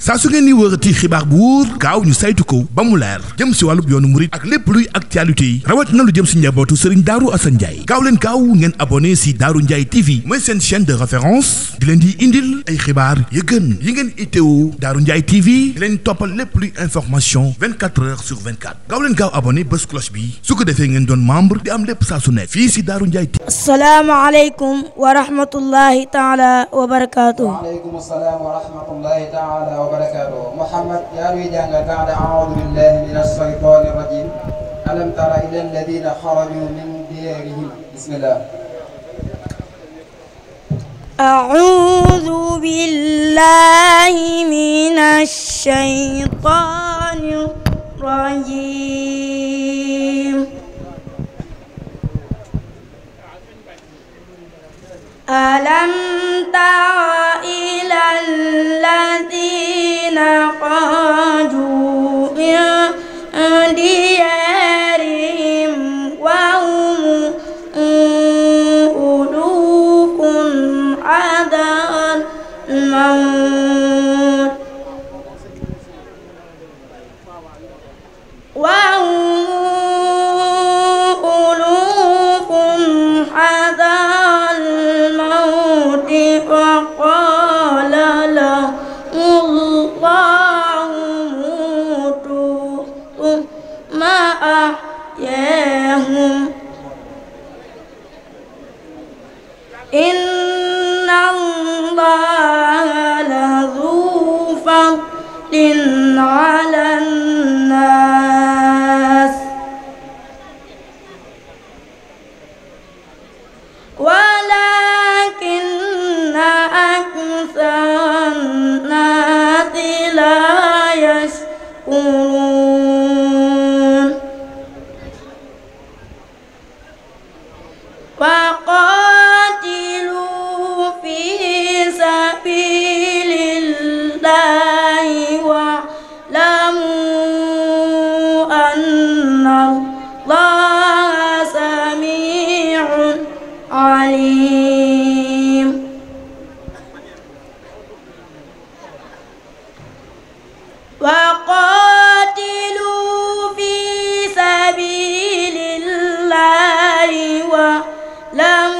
saa su ngeen ni wërati xibaar bu wóor gaaw ñu saytu ko ba mu leer jëm si wàllub yoonu murit ak lépp luy actualité yi rawat na lu jëm si njabootu Serigne Darou Assane Ndiaye gaaw leen gaaw ngeen abonné si Darou Ndiaye TV mooy seen chaîne de référence di leen di indil ay xibaar yu gën yi ngeen itteewu Darou Ndiaye TV di leen toppal lépp luy information 24 heures sur 24 gaaw leen gaaw abonné bés cloche bi su ko defee ngeen doon membre di am lépp saa su ne fii si Darou Ndiaye TV. Assalaamu aleykum wa rahmatullahi taala wa barakaatuh. Wa aleykum salaam wa rahmatullahi taala wa barakaatuh. Muhammad yaa ngi jàngal ba'da a'uudu billahi minash shaytaanir rajiim. Alam tara ila alladhiina kharajuu min diyaarihim. Bismillah. أعوذ بالله من الشيطان الرجيم ألم تر إلى الذين خرجوا من ديارهم وهم حذر الموت وهم ألوف حذر الموت وقال لهم الله موتوا ثم أحياهم إن الله لذو فضل على الناس ولكن أكثر الناس لا يشكرون وقاتلوا في سبيل الله واعلموا أن الله سميع عليم وقاتلوا في سبيل الله واعلموا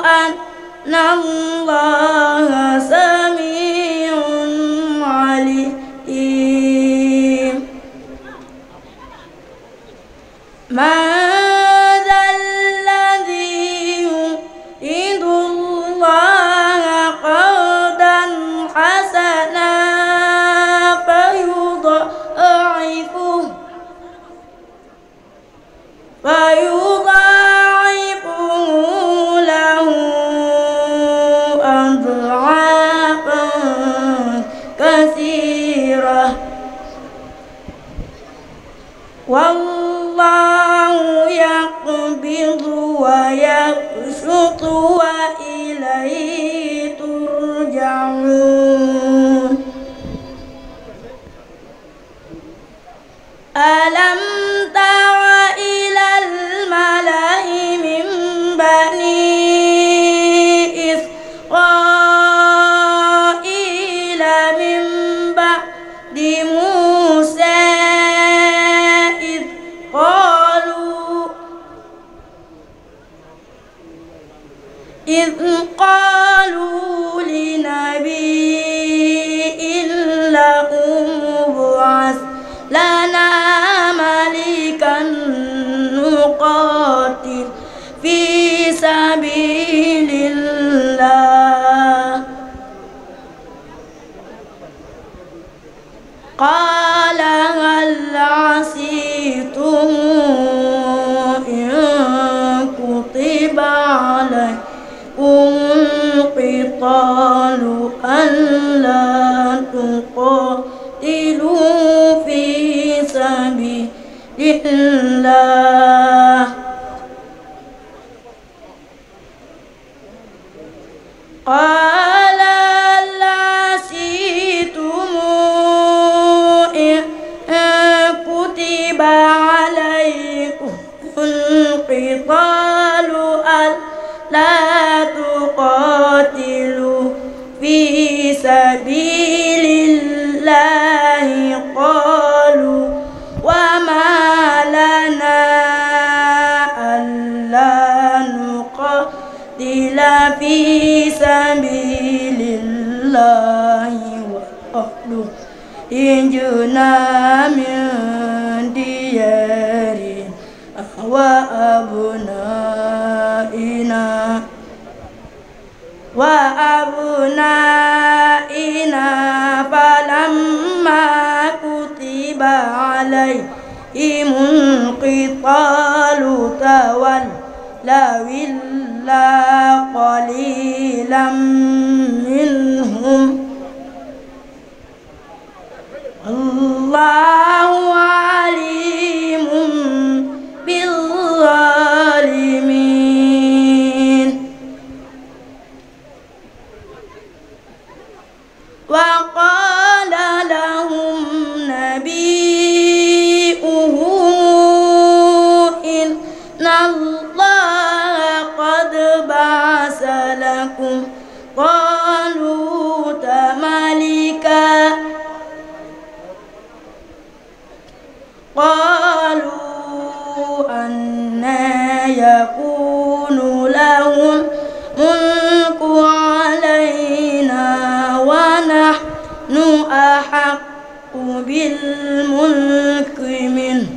أن الله سميع عليم من ذا الذي يريد الله قرضا حسنا فيضاعفه له أضعافا كثيرة والله يقبض ويبسط وإليه ترجعون ألم تر إلى الملأ من بني إسرائيل من بعد موسى إذ قالوا لنبي له ابعث لنا ملكا نقاتل في سبيل الله قال هل عسيتم إن كتب عليكم القتال ألا تقاتلوا في سبيل الله قال هل عسيتم إن في سبيل الله وأخرجنا من ديارنا وأبنائنا فلما كتب عليهم القتال تولوا إلا قليلا منهم الله عليم بالظالمين وقال لهم نبيهم إن الله قد بعث لكم طالوت ملكا قالوا أنى يكون له الملك علينا ونحن أحق بالملك منه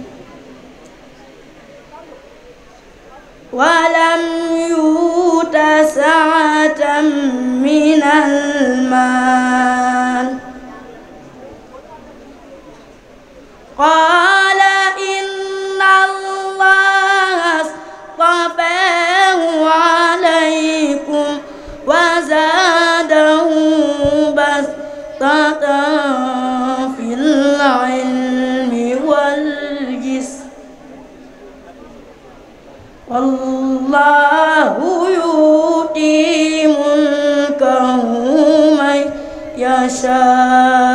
ولم يؤت سعة من المال قال إن الله اصطفاه عليكم وزاده بسطة في العلم والجسم والله يؤتي ملكه من يشاء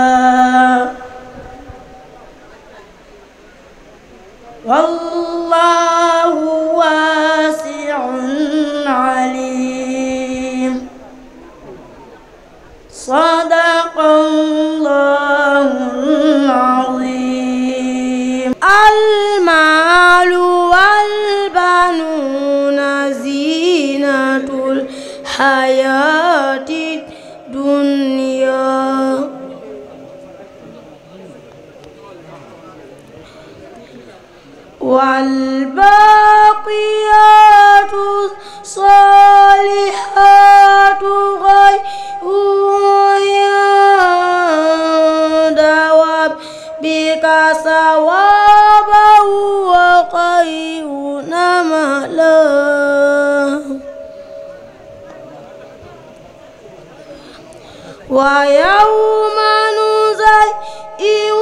والله واسع عليم صدق الله العظيم المال والبنون زينة الحياة الدنيا والباقيات الصالحات خير عند ربك ثوابا وخير أملا ويوم نزيل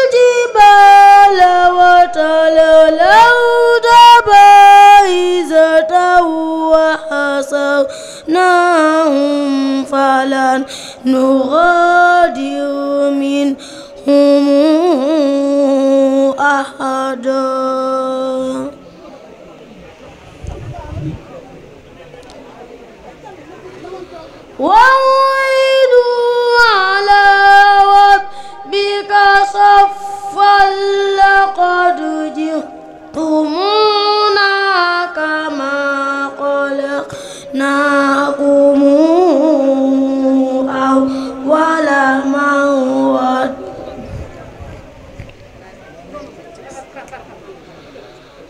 الجبال وترى الأرض بارزة وحشرناهم فلم نغادر منهم أحدا وعيدوا على ربك صفا لقد جئتمونا كما خلقناكم أول مرة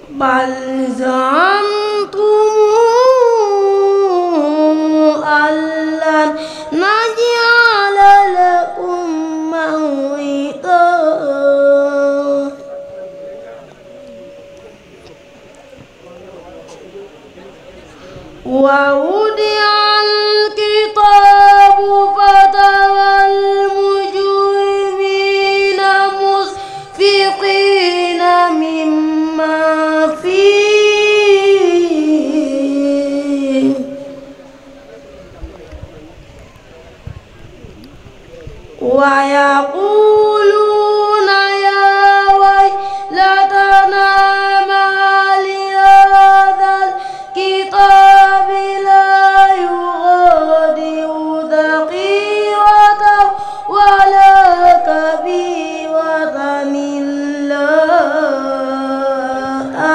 بل زعمتم أن لن نجعل لكم موعدا ووضع الكتاب فترى المجرمين مشفقين مما فيه ويقولون يا ويلتنا ما لهذا الكتاب لا يغادر صغيرة ولا كبيرة إلا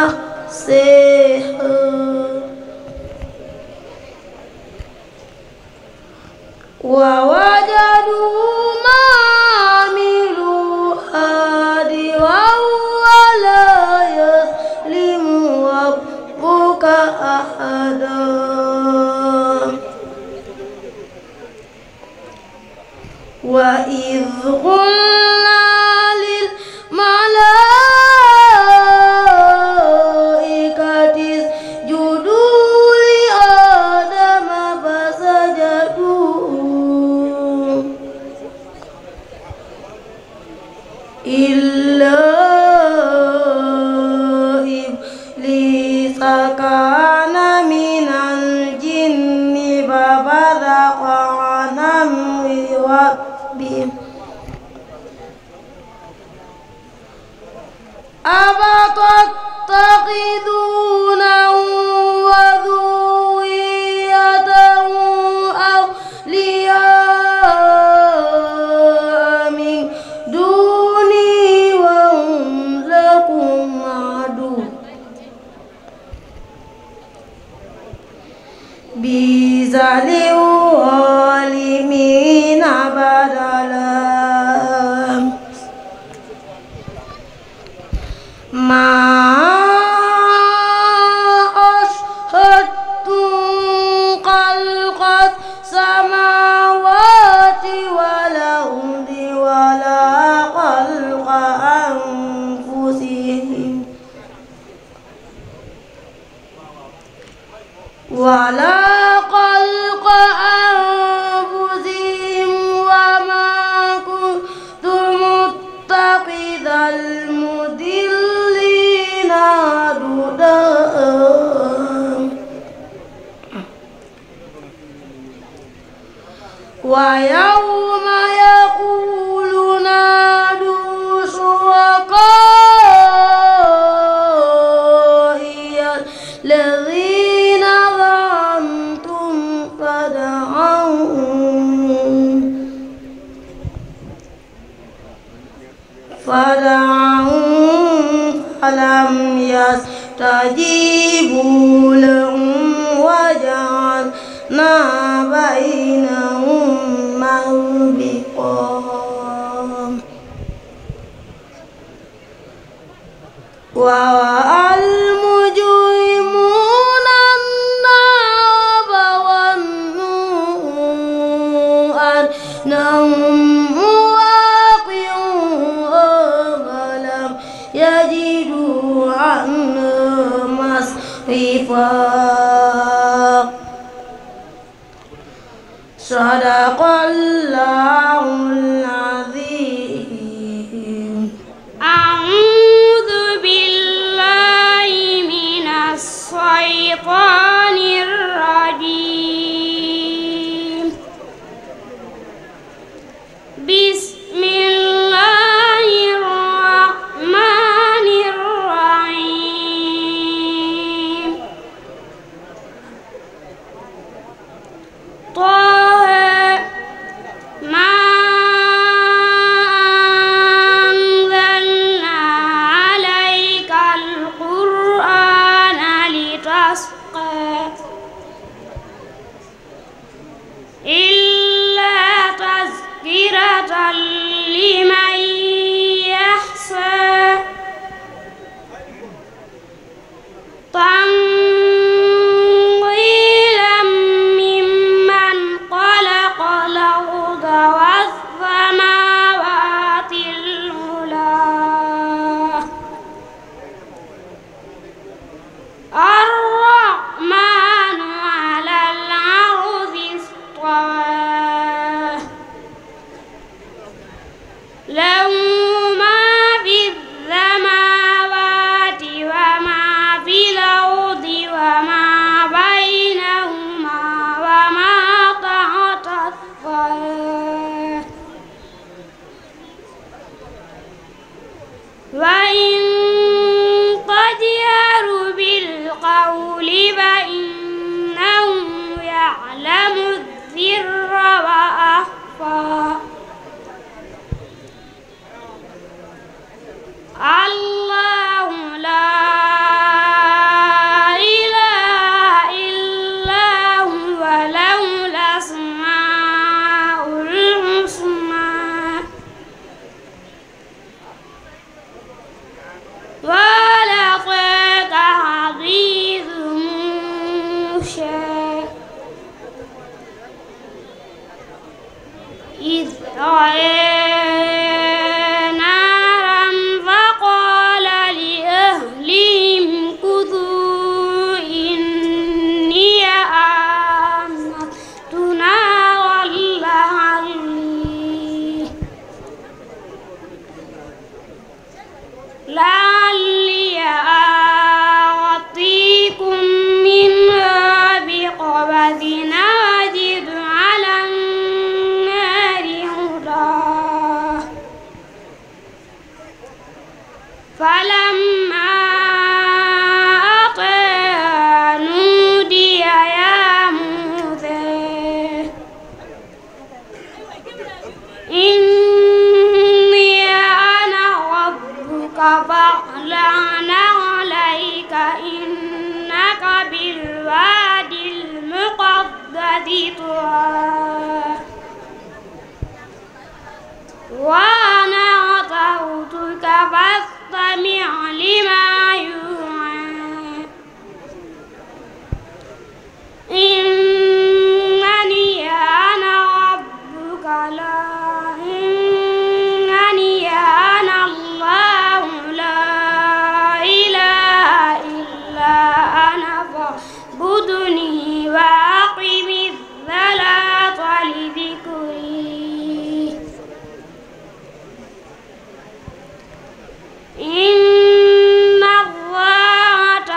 أحصاها وإذ قلنا للملائكة اسجدوا لآدم فسجدوا إلا إبليس كان من الجن ففسق عن أمر ربه أفتتخذونه وذريته أولياء من دوني وهم لكم عدو بئس للظالمين بدلا ما أشهدتم خلق السماوات والأرض ولا خلق أنفسهم وما كنت متخذ المضلين عضدا ويوم يقول نادوا شركائي الذين ظننتم فدعوهم فلم يستجيبوا لهم وجعلنا بينهم موبقا ورأى المجرمون النار وظنوا أنهم واقعوها ولم يجدوا عنها مصرفا صدق الله العظيم. أعوذ بالله من الشيطان الرجيم. بسم الله الرحمن الرحيم. طه ما أنزلنا عليك القرآن لتشقى إلا تذكرة لمن يخشى تنزيلا ممن خلق الأرض والسماوات العلى الرحمن على العرش استوى له ما في السماوات وما في الأرض وما بينهما وما تحت الثرى وإن تجهر بالقول فإنه يعلم السر وأخفى الله لا إله إلا هو له الأسماء الحسنى فلما أتاها نودي يا موسى إني أنا ربك فاخلع عليك إنك بالوادي المقدس طوى وأنا اخترتك فاستمع لما يوحى إنني أنا ربك إنني أنا الله لا إله إلا أنا فاعبدني وأقم الصلاة لذكري إن الساعة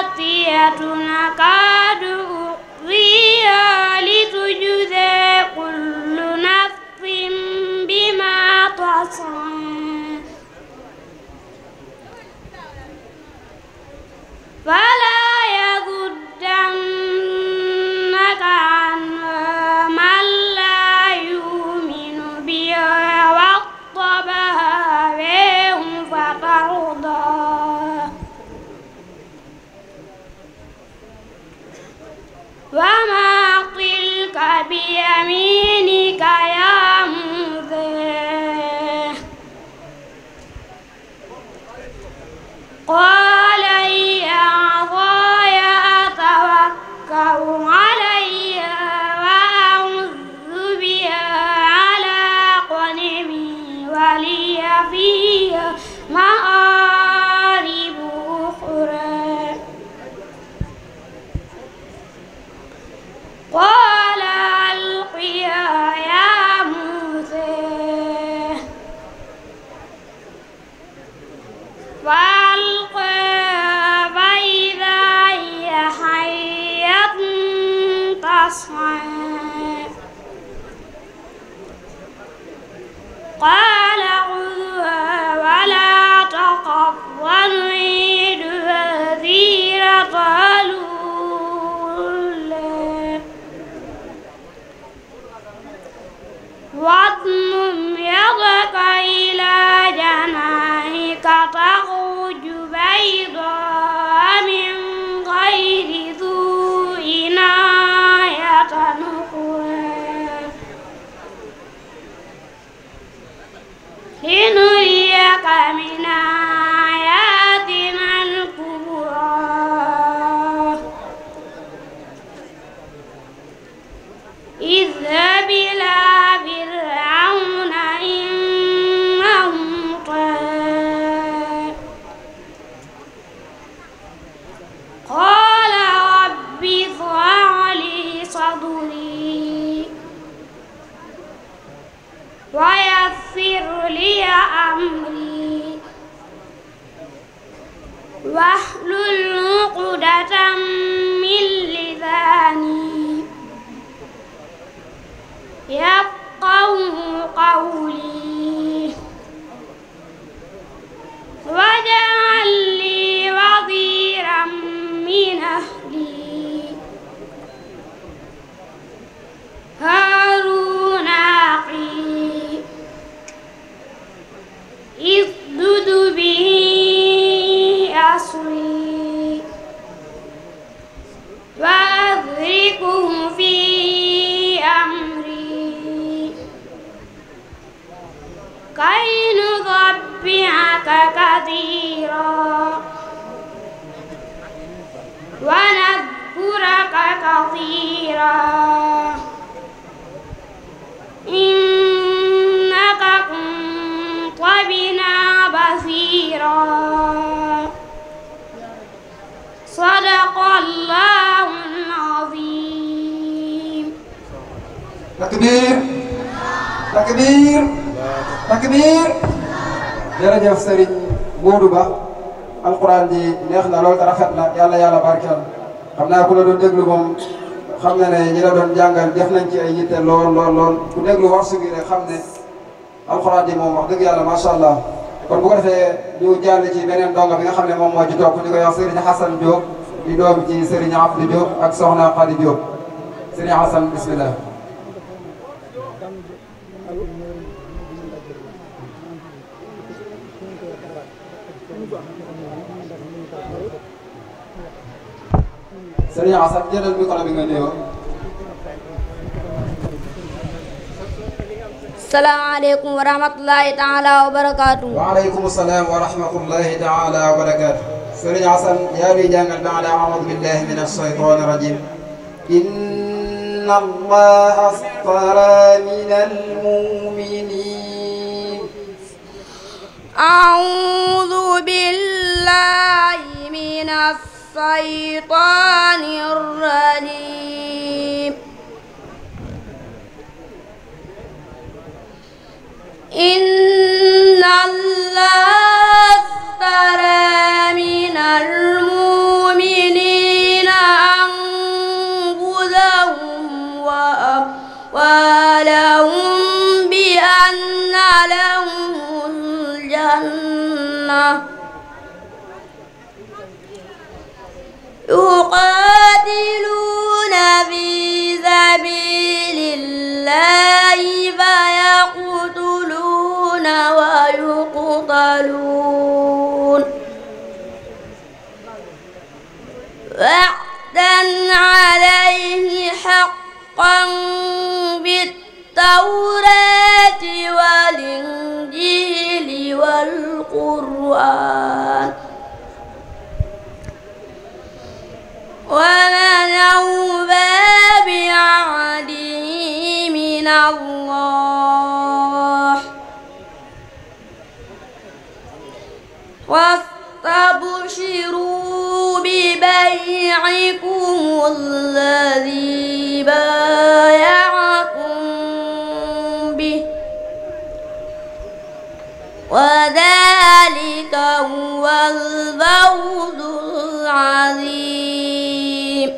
آتية أكاد أخفيها لتجزى كل نفس بما تسعى فلا يصدنك عنها من لا يؤمن بها واتبع هواه فترضى وما تلك بيمينك يا موسى قال هي عصاي أتوكأ عليها وأهز بها على غنمي ولي فيها مآرب أخرى قال ألقيها يا موسى فألقاها فإذا هي حية تسعى قال خذها ولا تخف ونعيدها سيرتها الأولى واضمم يدك إلى جناحك تخرج بيضاء من غير سوء آية أخرى لنريك من آياتنا الكبرى اذهب إلى فرعون إنه طغى قال رب اشرح لي صدري ويسر لي أمري واحلل عقدة من لساني يفقهوا قولي واجعل لي وزيرا من أهلي هارون أخي اشدد به أسري وأشركه في أمري كي نسبحك كثيرا ونذكرك كثيرا إنك كنت بنا بصيرا صدق الله العظيم. takbir takbir takbir. jërëjëf Serigne Modou Ba alquran ji neex na lool te rafet na yàlla barkeel xam naa ku la doon déglu moom xam na ne ñi la doon jàngal def nañ ci ay yitte lool ku déglu wax su gi rek xam ne alquran ji moom wax dëgg yàlla macha allah kon bu ko defee ñu jàll ci beneen donga bi nga xam ne moom moo ci topp ñu koy wax Serigne Hassan Diop di doom ci Serigne Abdou Diop ak Soxna Khady Diop Serigne Hassan bismillah. Serigne Hassan jëlal micro bi nga nuyoo. salaamaaleykum wa rahmatullahi taala wa barakaatu. waaleykum salaam wa rahmatullahi taala wa barakaatu. Serigne Hassan yaa ngi jàngal ba'da a'uudu billahi mina shaytaani rajiim. inna allaha astara minal mu'miniin. a'uudu billahi minas shaytaanir rajiim. إن الله اشترى من المؤمنين أنفسهم وأموالهم بأن لهم الجنة يقاتلون في سبيل الله فيقتلون ويقتلون وعدا عليه حقا بالتوراة والإنجيل والقرآن ومن أوفى بعهده من الله واستبشروا ببيعكم الذي بايعتم به وذلك هو الفوز العظيم.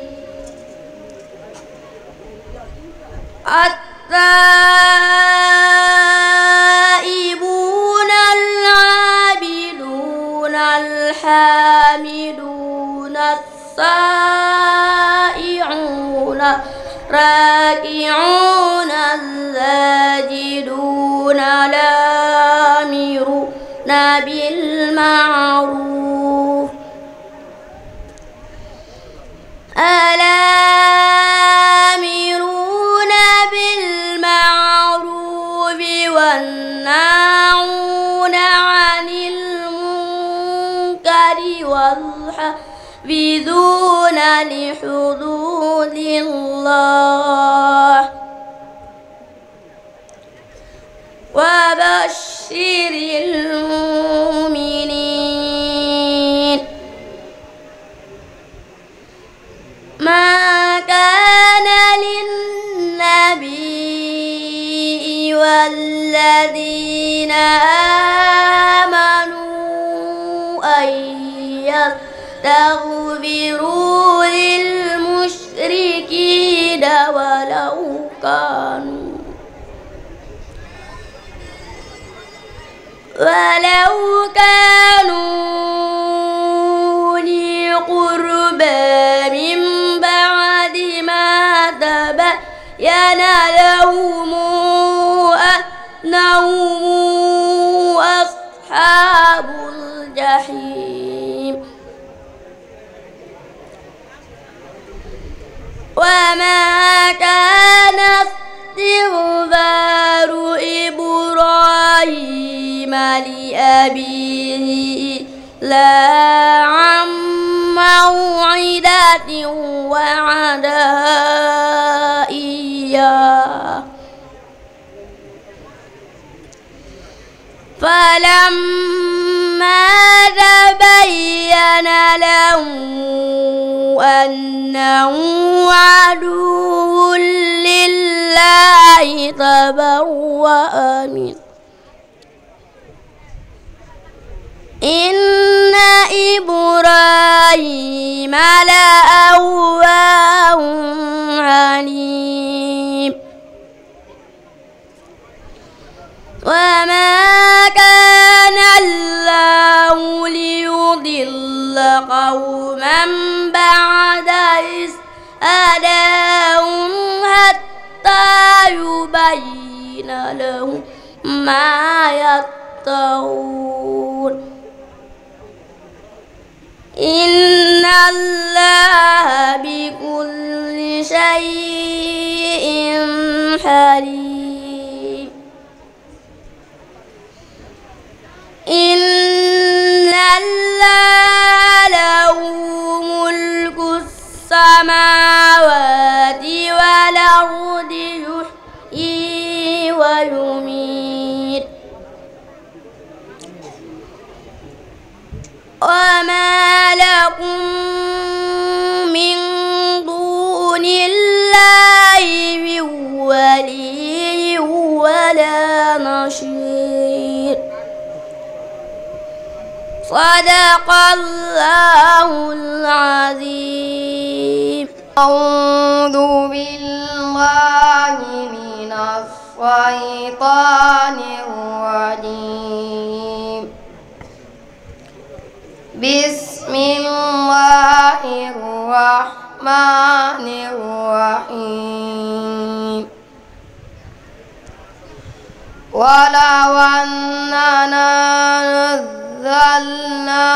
التائبون العابدون الحامدون السائحون راكعون الساجدون الآمرون بالمعروف الآمرون بالمعروف والناهون عن المنكر والحافظون لحدود الله وبشر المؤمنين. ما كان للنبي والذين آمنوا أن يستغفروا للمشركين ولو كانوا أولي قربى من بعد ما تبين لهم أنهم أصحاب الجحيم. وما كان استغفار إبراهيم لأبيه إلا عن موعدة وعدها إياه فلما تبين له أنه عدو لله تبرأ منه. إن إبراهيم لأواه حليم. وما كان قوما بعد إذ هداهم حتى يبين لهم ما يتقون إن الله بكل شيء عليم إن الله له ملك السماوات والأرض يحيي ويميت وما لكم من دون الله من ولي ولا نصير صدق الله العظيم. أعوذ بالله من الشيطان الرجيم. بسم الله الرحمن الرحيم. ولو أننا نزلنا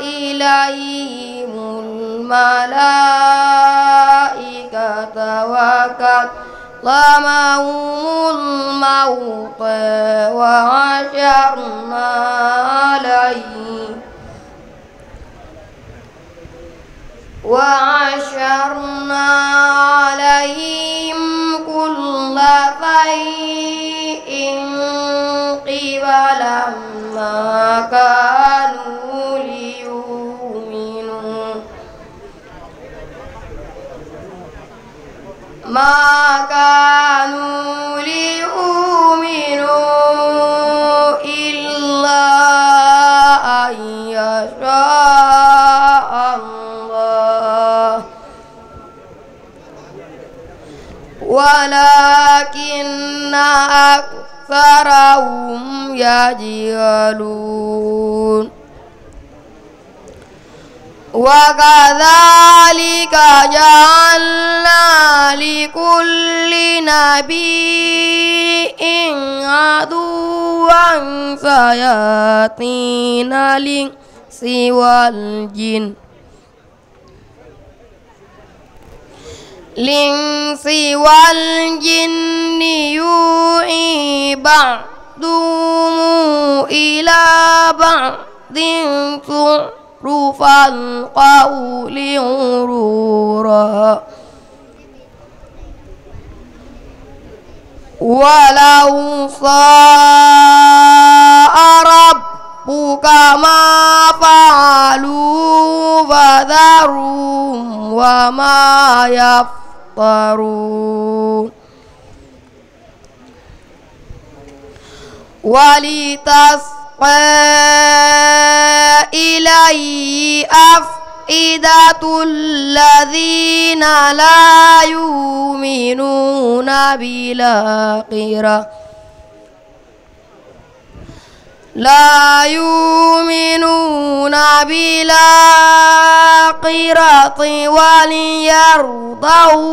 إليهم الملائكة وكلمهم الموتى وعشرنا عليهم كل شيء قبلا ما كانوا ليؤمنوا إلا أن يشاء الله ولكن أكثرهم يجهلون. وكذلك جعلنا لكل نبي عدوا شياطين الإنس والجن يوحي بعضهم إلى بعض زخرف القول غرورا ولو شاء ربك ما فعلوا فذرهم وما يفترون. ولتصغى إليه أفئدة الذين لا يؤمنون بالآخرة وليرضوا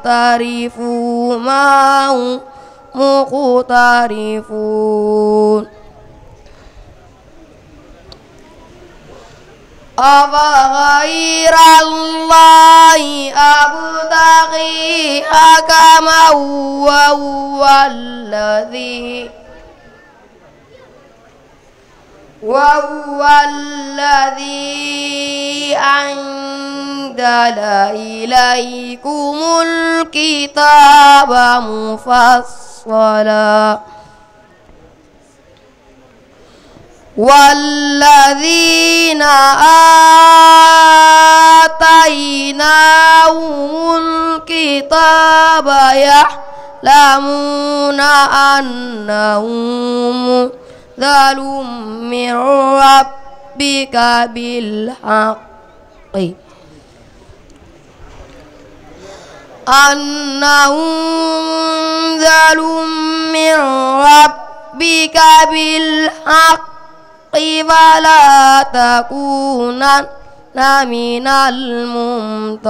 وليقترفوا ما هم مقترفون. أفغير الله أبتغي حكما وهو الذي أنزل إليكم الكتاب مفصلا والذين آتيناهم الكتاب يعلمون أنه منزل من ربك بالحق فلا تكونن من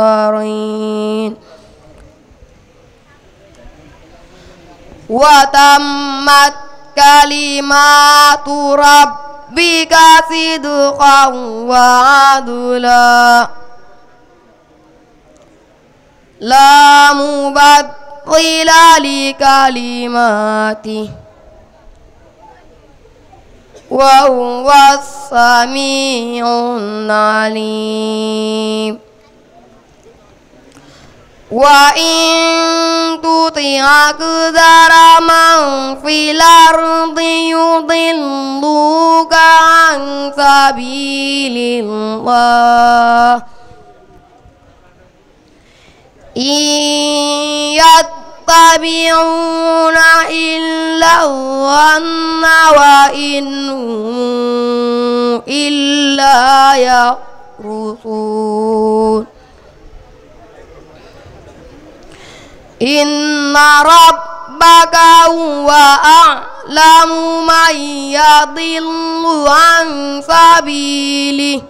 الممترين وتمت كلمات ربك صدقا وعدلا لا مبدل لكلماته وهو السميع العليم وإن تطع أكثر من في الأرض يضلوك عن سبيل الله إن يتبعون إلا الظن وإن هم إلا يخرصون إن ربك هو أعلم من يضل عن سبيله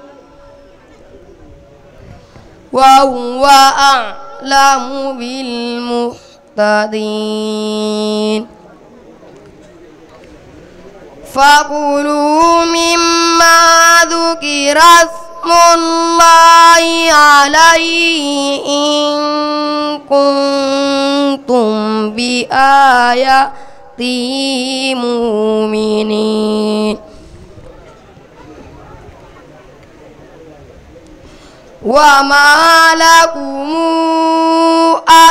وهو أعلم بالمهتدين فكلوا مما ذكر اسم الله عليه إن كنتم بآياته مؤمنين وما لكم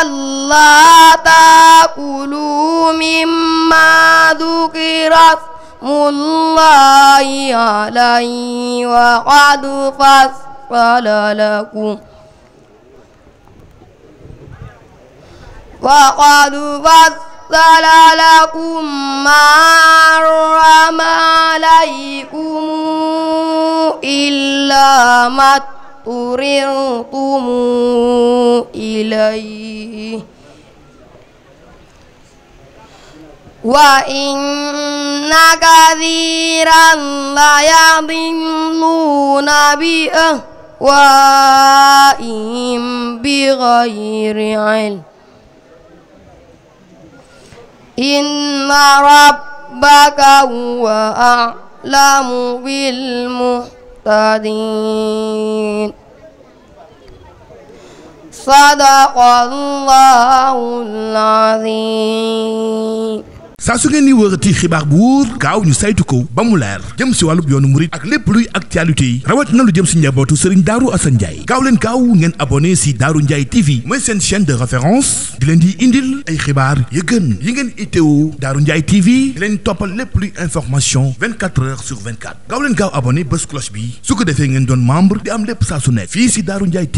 ألا تأكلوا مما ذكر اسم الله عليه وقد فصل لكم ما حرم عليكم إلا ما اضطررتم إليه وإن كثيرا ليضلون بأهوائهم بغير علم إن ربك هو أعلم بالمهتدين صدق الله العظيم. saa su ngeen ni wërati xibaar bu wóor gaaw ñu saytu ko ba mu leer jëm si wàllub yoonu murit ak lépp luy actualité yi rawat na lu jëm si njabootu Serigne Darou Assane Ndiaye gaaw leen gaaw ngeen abonné si Darou Ndiaye TV mooy seen chaîne de référence di leen di indil ay xibaar yu gën yi ngeen itteewu Darou Ndiaye TV di leen toppal lépp luy information 24 heures sur 24 gaaw leen gaaw abonné bés cloche bi su ko defee ngeen doon membre di am lépp saa su nekk fii si Darou Ndiaye